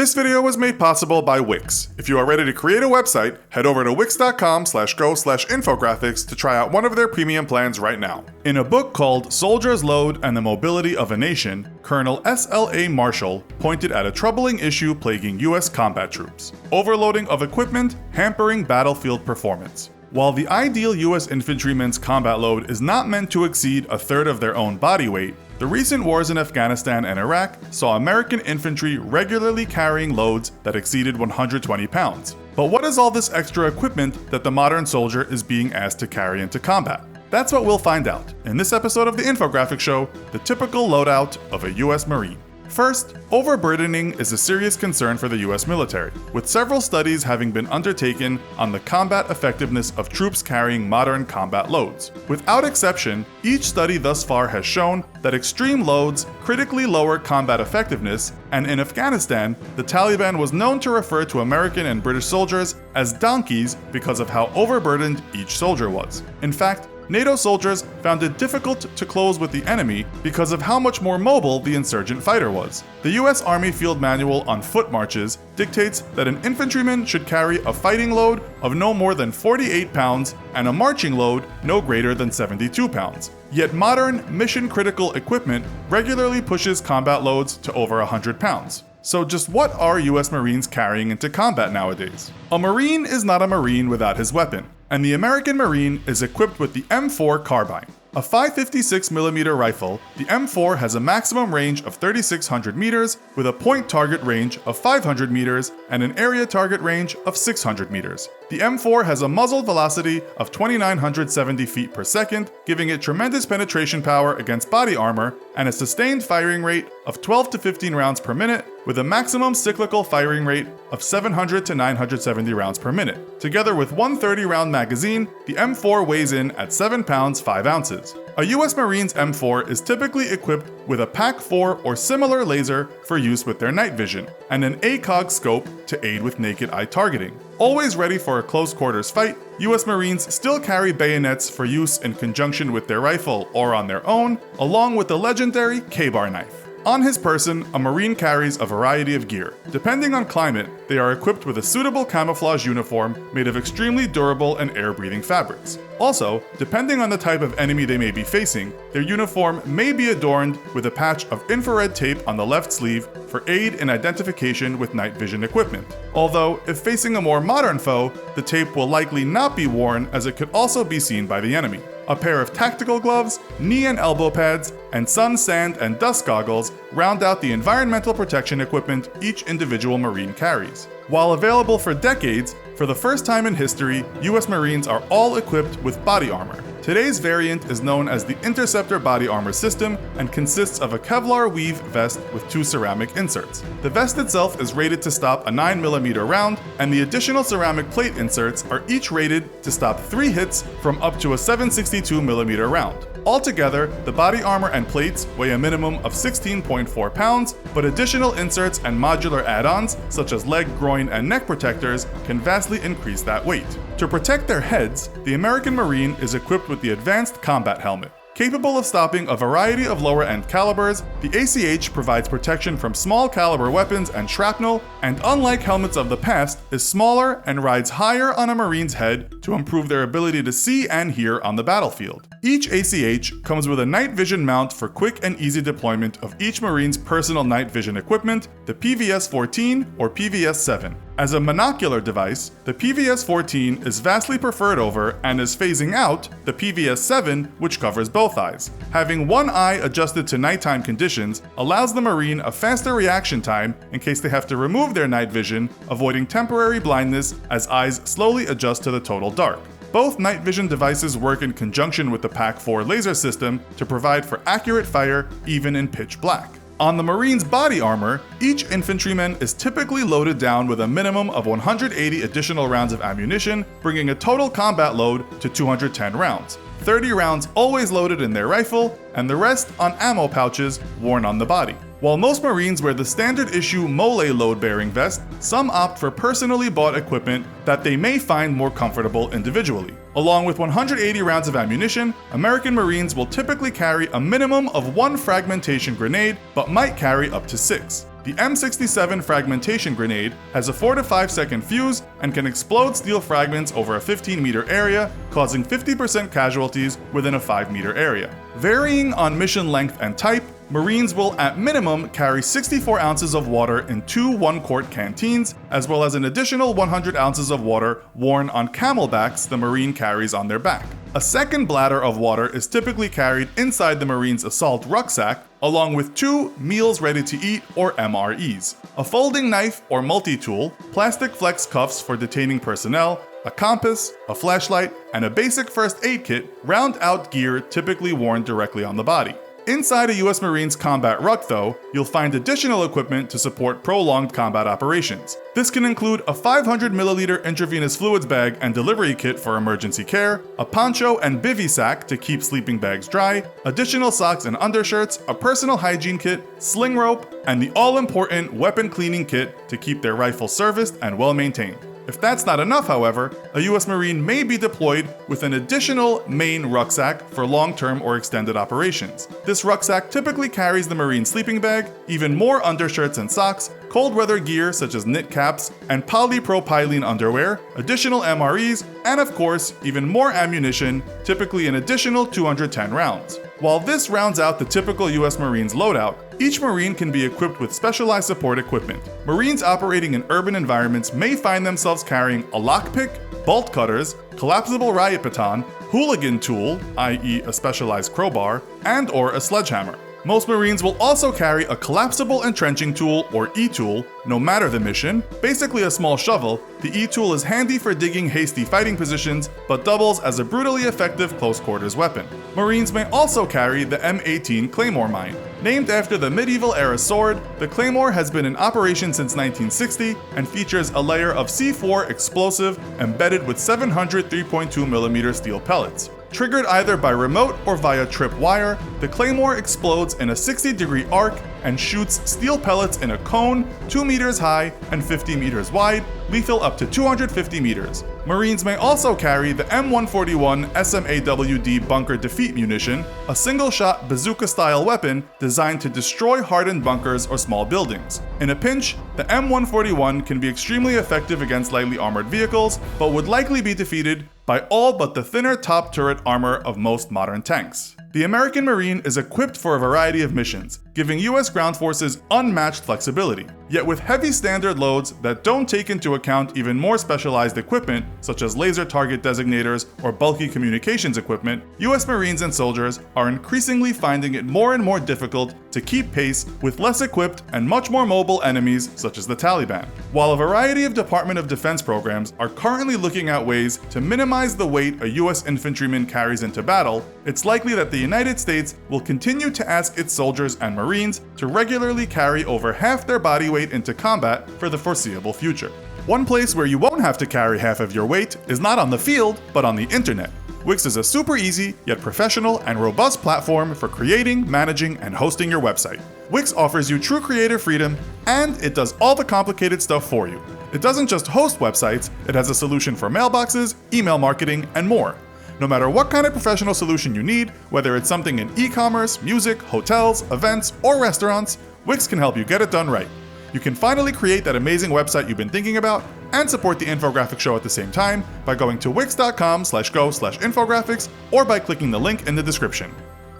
This video was made possible by Wix. If you are ready to create a website, head over to wix.com/go/infographics to try out one of their premium plans right now. In a book called Soldiers' Load and the Mobility of a Nation, Colonel S.L.A. Marshall pointed at a troubling issue plaguing U.S. combat troops: overloading of equipment, hampering battlefield performance. While the ideal U.S. infantryman's combat load is not meant to exceed a third of their own body weight, the recent wars in Afghanistan and Iraq saw American infantry regularly carrying loads that exceeded 120 pounds. But what is all this extra equipment that the modern soldier is being asked to carry into combat? That's what we'll find out in this episode of the Infographic Show, the typical loadout of a U.S. Marine. First, overburdening is a serious concern for the US military, with several studies having been undertaken on the combat effectiveness of troops carrying modern combat loads. Without exception, each study thus far has shown that extreme loads critically lower combat effectiveness, and in Afghanistan, the Taliban was known to refer to American and British soldiers as donkeys because of how overburdened each soldier was. In fact, NATO soldiers found it difficult to close with the enemy because of how much more mobile the insurgent fighter was. The US Army Field Manual on Foot Marches dictates that an infantryman should carry a fighting load of no more than 48 pounds and a marching load no greater than 72 pounds. Yet modern, mission-critical equipment regularly pushes combat loads to over 100 pounds. So just what are US Marines carrying into combat nowadays? A Marine is not a Marine without his weapon, and the American Marine is equipped with the M4 carbine. A 5.56mm rifle, the M4 has a maximum range of 3,600 meters with a point target range of 500 meters and an area target range of 600 meters. The M4 has a muzzle velocity of 2,970 feet per second, giving it tremendous penetration power against body armor and a sustained firing rate of 12 to 15 rounds per minute with a maximum cyclical firing rate of 700 to 970 rounds per minute. Together with one 30-round magazine, the M4 weighs in at 7 pounds 5 ounces. A US Marine's M4 is typically equipped with a PAC-4 or similar laser for use with their night vision, and an ACOG scope to aid with naked eye targeting. Always ready for a close quarters fight, US Marines still carry bayonets for use in conjunction with their rifle or on their own, along with the legendary K-bar knife. On his person, a Marine carries a variety of gear. Depending on climate, they are equipped with a suitable camouflage uniform made of extremely durable and air-breathing fabrics. Also, depending on the type of enemy they may be facing, their uniform may be adorned with a patch of infrared tape on the left sleeve for aid in identification with night vision equipment. Although, if facing a more modern foe, the tape will likely not be worn as it could also be seen by the enemy. A pair of tactical gloves, knee and elbow pads, and sun, sand, and dust goggles round out the environmental protection equipment each individual Marine carries. While available for decades, for the first time in history, US Marines are all equipped with body armor. Today's variant is known as the Interceptor Body Armor System and consists of a Kevlar weave vest with 2 ceramic inserts. The vest itself is rated to stop a 9mm round, and the additional ceramic plate inserts are each rated to stop 3 hits from up to a 7.62mm round. Altogether, the body armor and plates weigh a minimum of 16.4 pounds, but additional inserts and modular add-ons, such as leg, groin, and neck protectors, can vastly increase that weight. To protect their heads, the American Marine is equipped with the Advanced Combat Helmet. Capable of stopping a variety of lower-end calibers, the ACH provides protection from small caliber weapons and shrapnel, and unlike helmets of the past, is smaller and rides higher on a Marine's head to improve their ability to see and hear on the battlefield. Each ACH comes with a night vision mount for quick and easy deployment of each Marine's personal night vision equipment, the PVS-14 or PVS-7. As a monocular device, the PVS-14 is vastly preferred over and is phasing out the PVS-7, which covers both eyes. Having one eye adjusted to nighttime conditions allows the Marine a faster reaction time in case they have to remove their night vision, avoiding temporary blindness as eyes slowly adjust to the total dark. Both night vision devices work in conjunction with the PAC-4 laser system to provide for accurate fire even in pitch black. On the Marine's body armor, each infantryman is typically loaded down with a minimum of 180 additional rounds of ammunition, bringing a total combat load to 210 rounds. 30 rounds always loaded in their rifle, and the rest on ammo pouches worn on the body. While most Marines wear the standard issue Mole load-bearing vest, some opt for personally bought equipment that they may find more comfortable individually. Along with 180 rounds of ammunition, American Marines will typically carry a minimum of 1 fragmentation grenade, but might carry up to 6. The M67 fragmentation grenade has a 4 to 5 second fuse and can explode steel fragments over a 15-meter area, causing 50% casualties within a 5-meter area. Varying on mission length and type, Marines will at minimum carry 64 ounces of water in 2 1-quart canteens, as well as an additional 100 ounces of water worn on camelbacks the Marine carries on their back. A second bladder of water is typically carried inside the Marine's assault rucksack, along with 2 meals ready to eat or MREs, a folding knife or multi-tool, plastic flex cuffs for detaining personnel, a compass, a flashlight, and a basic first aid kit round out gear typically worn directly on the body. Inside a US Marines combat ruck, though, you'll find additional equipment to support prolonged combat operations. This can include a 500 milliliter intravenous fluids bag and delivery kit for emergency care, a poncho and bivy sack to keep sleeping bags dry, additional socks and undershirts, a personal hygiene kit, sling rope, and the all-important weapon cleaning kit to keep their rifles serviced and well-maintained. If that's not enough, however, a US Marine may be deployed with an additional main rucksack for long-term or extended operations. This rucksack typically carries the Marine sleeping bag, even more undershirts and socks, cold weather gear such as knit caps and polypropylene underwear, additional MREs, and of course, even more ammunition, typically an additional 210 rounds. While this rounds out the typical US Marines loadout, each Marine can be equipped with specialized support equipment. Marines operating in urban environments may find themselves carrying a lockpick, bolt cutters, collapsible riot baton, hooligan tool, i.e. a specialized crowbar, and/or a sledgehammer. Most Marines will also carry a collapsible entrenching tool or E-tool, no matter the mission, basically a small shovel. The E-tool is handy for digging hasty fighting positions, but doubles as a brutally effective close quarters weapon. Marines may also carry the M18 Claymore mine. Named after the medieval era sword, the Claymore has been in operation since 1960 and features a layer of C4 explosive embedded with 700 3.2mm steel pellets. Triggered either by remote or via trip wire, the Claymore explodes in a 60-degree arc and shoots steel pellets in a cone 2 meters high and 50 meters wide, lethal up to 250 meters. Marines may also carry the M141 SMAWD bunker defeat munition, a single-shot bazooka-style weapon designed to destroy hardened bunkers or small buildings. In a pinch, the M141 can be extremely effective against lightly armored vehicles, but would likely be defeated by all but the thinner top turret armor of most modern tanks. The American Marine is equipped for a variety of missions, giving US ground forces unmatched flexibility. Yet with heavy standard loads that don't take into account even more specialized equipment, such as laser target designators or bulky communications equipment, US Marines and soldiers are increasingly finding it more and more difficult to keep pace with less equipped and much more mobile enemies such as the Taliban. While a variety of Department of Defense programs are currently looking at ways to minimize the weight a US infantryman carries into battle, it's likely that the United States will continue to ask its soldiers and Marines to regularly carry over half their body weight into combat for the foreseeable future. One place where you won't have to carry half of your weight is not on the field, but on the internet. Wix is a super easy, yet professional and robust platform for creating, managing, and hosting your website. Wix offers you true creative freedom, and it does all the complicated stuff for you. It doesn't just host websites, it has a solution for mailboxes, email marketing, and more. No matter what kind of professional solution you need, whether it's something in e-commerce, music, hotels, events, or restaurants, Wix can help you get it done right. You can finally create that amazing website you've been thinking about and support the Infographics Show at the same time by going to wix.com/go/infographics or by clicking the link in the description.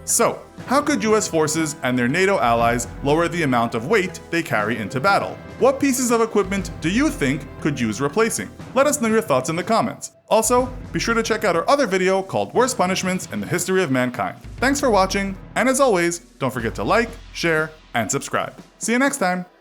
So, how could US forces and their NATO allies lower the amount of weight they carry into battle? What pieces of equipment do you think could use replacing? Let us know your thoughts in the comments. Also, be sure to check out our other video called Worst Punishments in the History of Mankind. Thanks for watching, and as always, don't forget to like, share, and subscribe. See you next time!